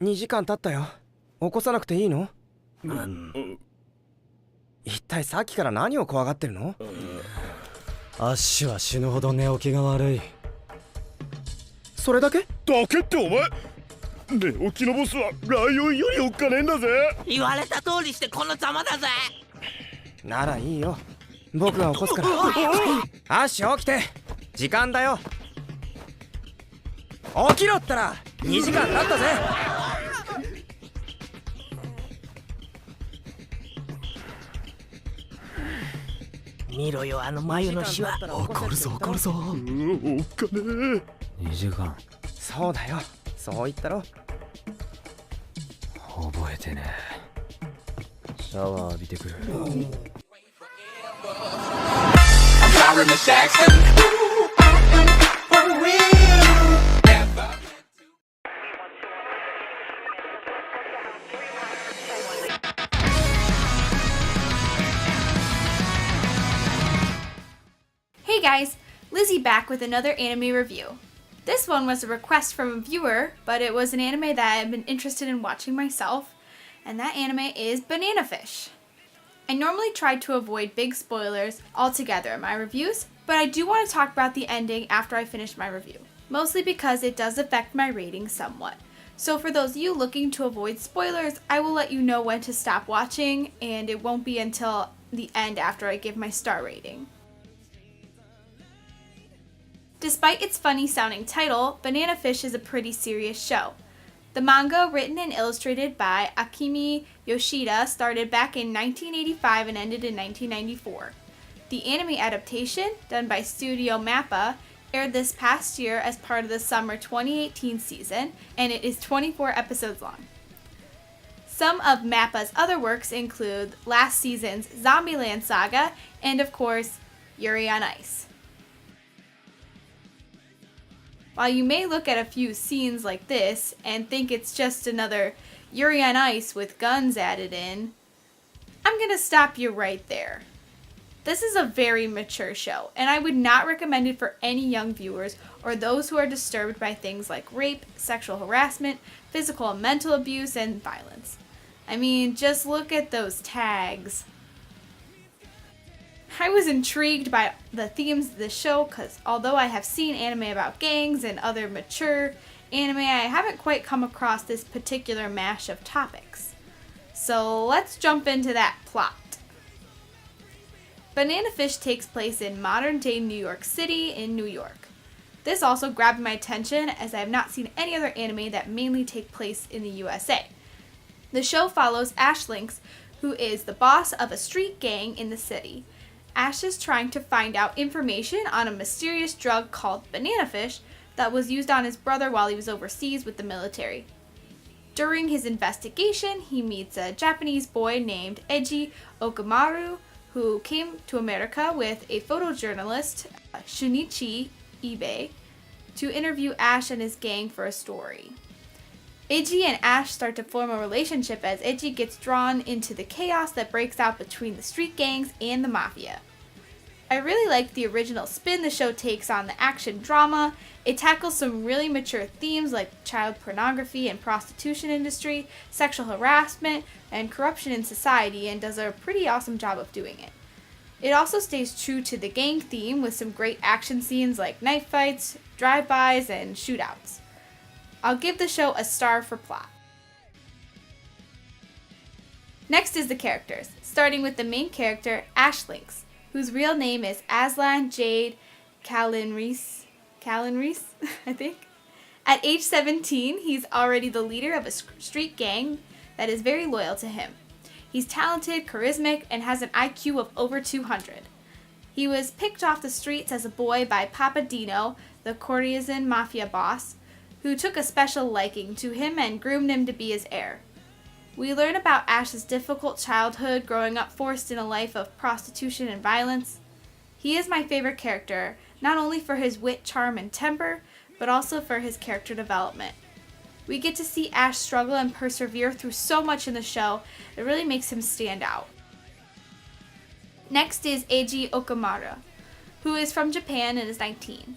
2時間経ったよ。起こさなくていいの？一体さっきから何を怖がってるの？アッシュは死ぬほど寝起きが悪い。それだけ？だけってお前、寝起きのボスはライオンよりおっかねえんだぜ。言われた通りしてこのざまだぜ。ならいいよ。僕が起こすから。アッシュ起きて。時間だよ。起きろったら2時間経ったぜ。見ろよ、あの眉のシワ。怒るぞ怒るぞ。おっかねえ。2時間。そうだよ、そう言ったろ。覚えてねえ。シャワー浴びてくる。Hey guys, Lizzie back with another anime review. This one was a request from a viewer, but it was an anime that I've been interested in watching myself, and that anime is Banana Fish. I normally try to avoid big spoilers altogether in my reviews, but I do want to talk about the ending after I finish my review, mostly because it does affect my rating somewhat. So for those of you looking to avoid spoilers, I will let you know when to stop watching, and it won't be until the end after I give my star rating. Despite its funny sounding title, Banana Fish is a pretty serious show. The manga, written and illustrated by Akemi Yoshida, started back in 1985 and ended in 1994. The anime adaptation, done by Studio Mappa, aired this past year as part of the summer 2018 season, and it is 24 episodes long. Some of Mappa's other works include last season's Zombieland Saga, and of course, Yuri on Ice. While you may look at a few scenes like this and think it's just another Yuri on Ice with guns added in, I'm gonna stop you right there. This is a very mature show, and I would not recommend it for any young viewers or those who are disturbed by things like rape, sexual harassment, physical and mental abuse, and violence. I mean, just look at those tags. I was intrigued by the themes of the show because although I have seen anime about gangs and other mature anime, I haven't quite come across this particular mash of topics. So let's jump into that plot. Banana Fish takes place in modern-day New York City in New York. This also grabbed my attention as I have not seen any other anime that mainly take place in the USA. The show follows Ash Lynx, who is the boss of a street gang in the city. Ash is trying to find out information on a mysterious drug called Banana Fish that was used on his brother while he was overseas with the military. During his investigation, he meets a Japanese boy named Eiji Okamaru, who came to America with a photojournalist, Shunichi Ibe, to interview Ash and his gang for a story. Eiji and Ash start to form a relationship as Eiji gets drawn into the chaos that breaks out between the street gangs and the mafia. I really like the original spin the show takes on the action drama. It tackles some really mature themes like child pornography and prostitution industry, sexual harassment, and corruption in society, and does a pretty awesome job of doing it. It also stays true to the gang theme with some great action scenes like knife fights, drive-bys, and shootouts. I'll give the show a star for plot. Next is the characters, starting with the main character, Ash Lynx, whose real name is Aslan Jade Callan-Reese, I think. At age 17, he's already the leader of a street gang that is very loyal to him. He's talented, charismatic, and has an IQ of over 200. He was picked off the streets as a boy by Papa Dino, the Cortesian mafia boss, who took a special liking to him and groomed him to be his heir. We learn about Ash's difficult childhood growing up forced in a life of prostitution and violence. He is my favorite character, not only for his wit, charm, and temper, but also for his character development. We get to see Ash struggle and persevere through so much in the show, it really makes him stand out. Next is Eiji Okamaru, who is from Japan and is 19.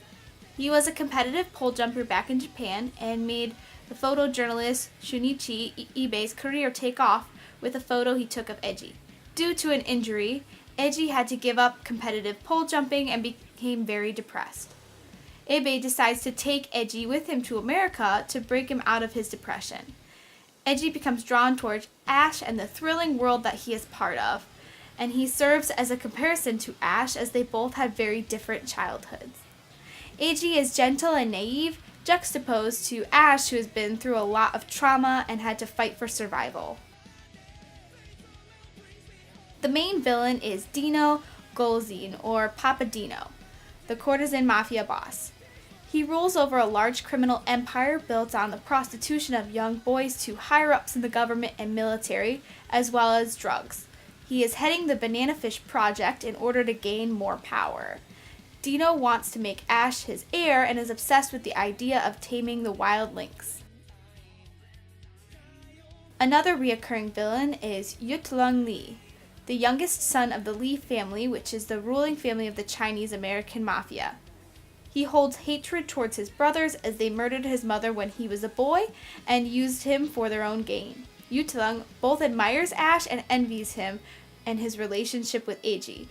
He was a competitive pole jumper back in Japan and made the photojournalist Shunichi Ibe's career take off with a photo he took of Eiji. Due to an injury, Eiji had to give up competitive pole jumping and became very depressed. Ibe decides to take Eiji with him to America to break him out of his depression. Eiji becomes drawn towards Ash and the thrilling world that he is part of, and he serves as a comparison to Ash as they both had very different childhoods. Eiji is gentle and naive, juxtaposed to Ash, who has been through a lot of trauma and had to fight for survival. The main villain is Dino Golzine, or Papa Dino, the courtesan mafia boss. He rules over a large criminal empire built on the prostitution of young boys to higher-ups in the government and military, as well as drugs. He is heading the Banana Fish Project in order to gain more power. Dino wants to make Ash his heir and is obsessed with the idea of taming the wild lynx. Another reoccurring villain is Yutlung Li, the youngest son of the Li family, which is the ruling family of the Chinese-American mafia. He holds hatred towards his brothers as they murdered his mother when he was a boy and used him for their own gain. Yutlung both admires Ash and envies him and his relationship with Eiji.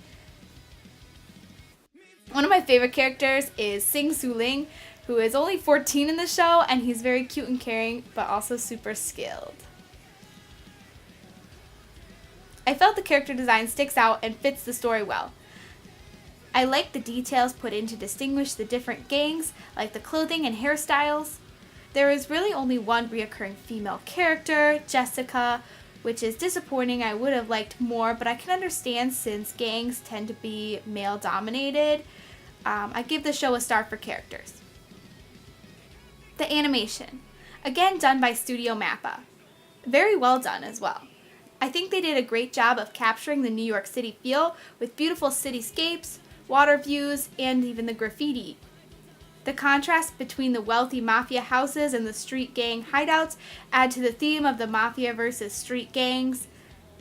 One of my favorite characters is Sing Su Ling, who is only 14 in the show, and he's very cute and caring, but also super skilled. I felt the character design sticks out and fits the story well. I like the details put in to distinguish the different gangs, like the clothing and hairstyles. There is really only one reoccurring female character, Jessica, which is disappointing. I would have liked more, but I can understand since gangs tend to be male-dominated. I give the show a star for characters. The animation, again done by Studio Mappa. Very well done as well. I think they did a great job of capturing the New York City feel with beautiful cityscapes, water views, and even the graffiti. The contrast between the wealthy mafia houses and the street gang hideouts add to the theme of the mafia versus street gangs.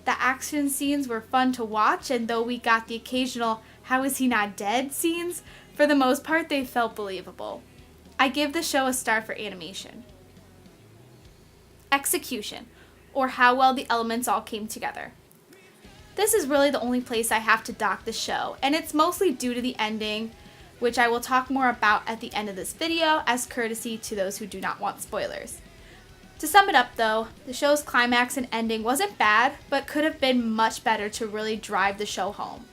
The action scenes were fun to watch, and though we got the occasional "how is he not dead" scenes, for the most part they felt believable. I give the show a star for animation. Execution, or how well the elements all came together. This is really the only place I have to dock the show, and it's mostly due to the ending, which I will talk more about at the end of this video as courtesy to those who do not want spoilers. To sum it up though, the show's climax and ending wasn't bad, but could have been much better to really drive the show home.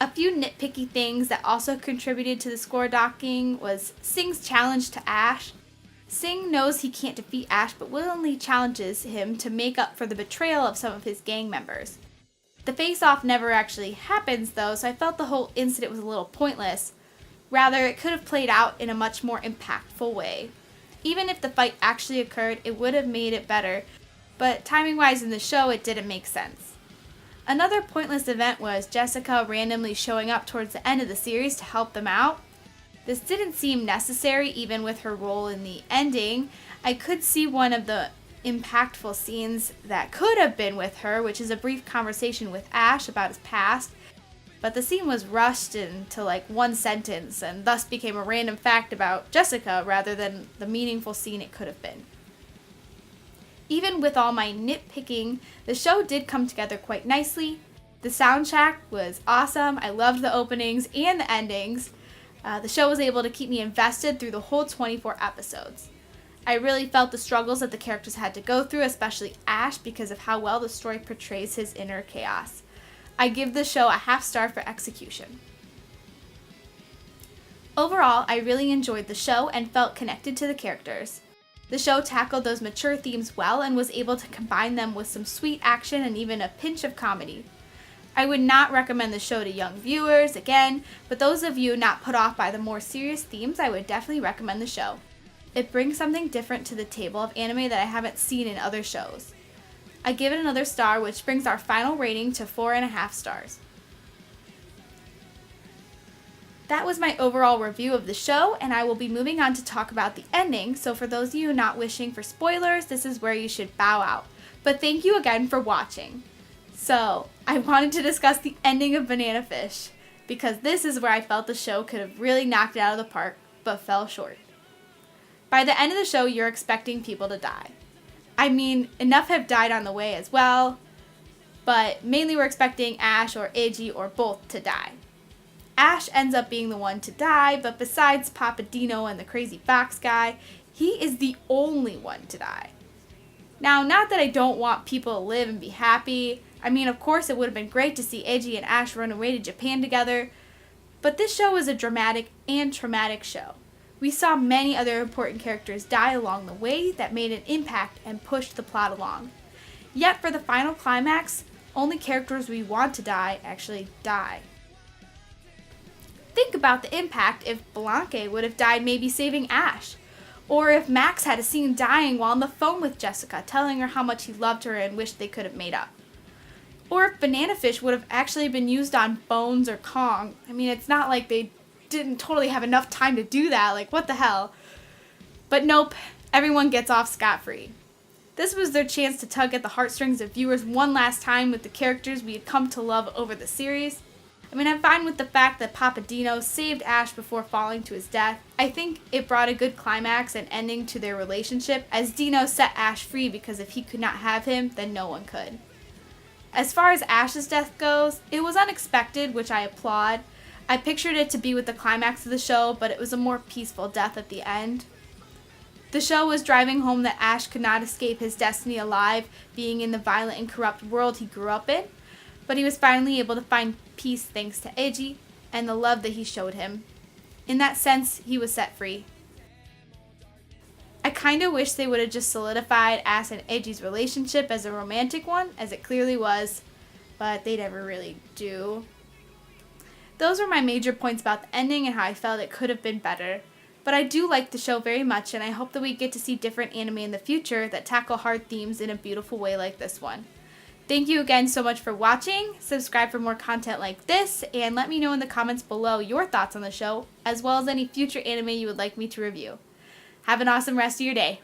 A few nitpicky things that also contributed to the score docking was Sing's challenge to Ash. Sing knows he can't defeat Ash, but willingly challenges him to make up for the betrayal of some of his gang members. The face-off never actually happens though, so I felt the whole incident was a little pointless. Rather, it could have played out in a much more impactful way. Even if the fight actually occurred, it would have made it better, but timing-wise in the show, it didn't make sense. Another pointless event was Jessica randomly showing up towards the end of the series to help them out. This didn't seem necessary even with her role in the ending. I could see one of the impactful scenes that could have been with her, which is a brief conversation with Ash about his past, but the scene was rushed into like one sentence and thus became a random fact about Jessica rather than the meaningful scene it could have been. Even with all my nitpicking, the show did come together quite nicely. The soundtrack was awesome. I loved the openings and the endings. The show was able to keep me invested through the whole 24 episodes. I really felt the struggles that the characters had to go through, especially Ash, because of how well the story portrays his inner chaos. I give the show a half star for execution. Overall, I really enjoyed the show and felt connected to the characters. The show tackled those mature themes well and was able to combine them with some sweet action and even a pinch of comedy. I would not recommend the show to young viewers, again, but those of you not put off by the more serious themes, I would definitely recommend the show. It brings something different to the table of anime that I haven't seen in other shows. I give it another star, which brings our final rating to 4.5 stars. That was my overall review of the show, and I will be moving on to talk about the ending, so for those of you not wishing for spoilers, this is where you should bow out. But thank you again for watching. So, I wanted to discuss the ending of Banana Fish, because this is where I felt the show could have really knocked it out of the park, but fell short. By the end of the show, you're expecting people to die. I mean, enough have died on the way as well, but mainly we're expecting Ash or Iggy or both to die. Ash ends up being the one to die, but besides Papa Dino and the crazy fox guy, he is the only one to die. Now, not that I don't want people to live and be happy. I mean, of course it would have been great to see Iggy and Ash run away to Japan together, but this show is a dramatic and traumatic show. We saw many other important characters die along the way that made an impact and pushed the plot along. Yet for the final climax, only characters we want to die actually die. Think about the impact if Blanque would have died maybe saving Ash, or if Max had a scene dying while on the phone with Jessica telling her how much he loved her and wished they could have made up. Or if Banana Fish would have actually been used on Bones or Kong. I mean, it's not like they didn't totally have enough time to do that, like what the hell. But nope, everyone gets off scot-free. This was their chance to tug at the heartstrings of viewers one last time with the characters we had come to love over the series. I mean, I'm fine with the fact that Papa Dino saved Ash before falling to his death. I think it brought a good climax and ending to their relationship, as Dino set Ash free because if he could not have him, then no one could. As far as Ash's death goes, it was unexpected, which I applaud. I pictured it to be with the climax of the show, but it was a more peaceful death at the end. The show was driving home that Ash could not escape his destiny alive, being in the violent and corrupt world he grew up in, but he was finally able to find peace thanks to Iggy and the love that he showed him. In that sense, he was set free. I kinda wish they would have just solidified Ash and Iggy's relationship as a romantic one, as it clearly was, but they never really do. Those were my major points about the ending and how I felt it could have been better. But I do like the show very much, and I hope that we get to see different anime in the future that tackle hard themes in a beautiful way like this one. Thank you again so much for watching. Subscribe for more content like this, and let me know in the comments below your thoughts on the show, as well as any future anime you would like me to review. Have an awesome rest of your day.